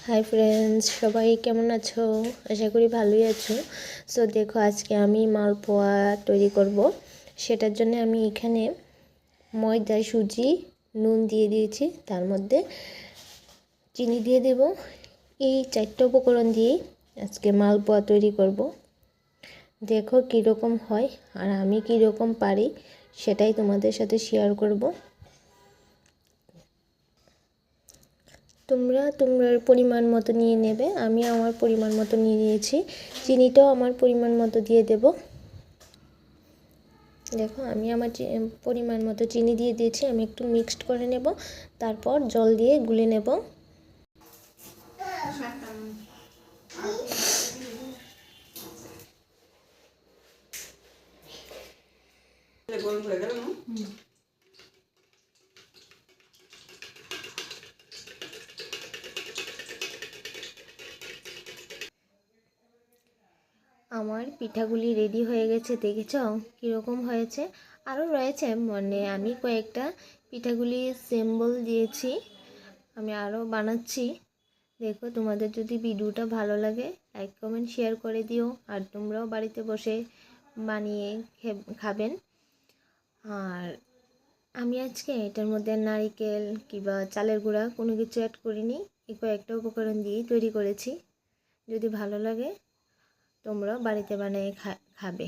Hi friends, সবাই কেমন আছো? আশা করি ভালোই আছো। সো দেখো, আজকে আমি মালপোয়া তৈরি করব। সেটার জন্য আমি এখানে ময়দা, সুজি, নুন দিয়ে দিয়েছি, তার মধ্যে চিনি দিয়ে দেব। এই চারটে উপকরণ দিয়েই আজকে মালপোয়া তৈরি করব। দেখো কীরকম হয় আর আমি কীরকম পারি সেটাই তোমাদের সাথে শেয়ার করব। তোমরা তোমার পরিমাণ মতো নিয়ে নেবে। আমি আমার পরিমাণ মতো নিয়ে নিয়েছি। চিনিটাও আমার পরিমাণ মতো দিয়ে দেব। দেখো আমি আমার পরিমাণ মতো চিনি দিয়ে দিয়েছি। আমি একটু মিক্সড করে নেব, তারপর জল দিয়ে গুলে নেব। আমার পিঠাগুলি রেডি হয়ে গেছে, দেখেছো কীরকম হয়েছে? আরও রয়েছে, মানে আমি কয়েকটা পিঠাগুলি সিম্বল দিয়েছি, আমি আরও বানাচ্ছি। দেখো, তোমাদের যদি ভিডিওটা ভালো লাগে লাইক কমেন্ট শেয়ার করে দিও, আর তোমরাও বাড়িতে বসে বানিয়ে খাবেন। আর আমি আজকে এটার মধ্যে নারকেল কিংবা চালের গুঁড়া কোনো কিছু অ্যাড করিনি, এই কয়েকটা উপকরণ দিয়েই তৈরি করেছি। যদি ভালো লাগে তোমরা বাড়িতে বানিয়ে খাবে।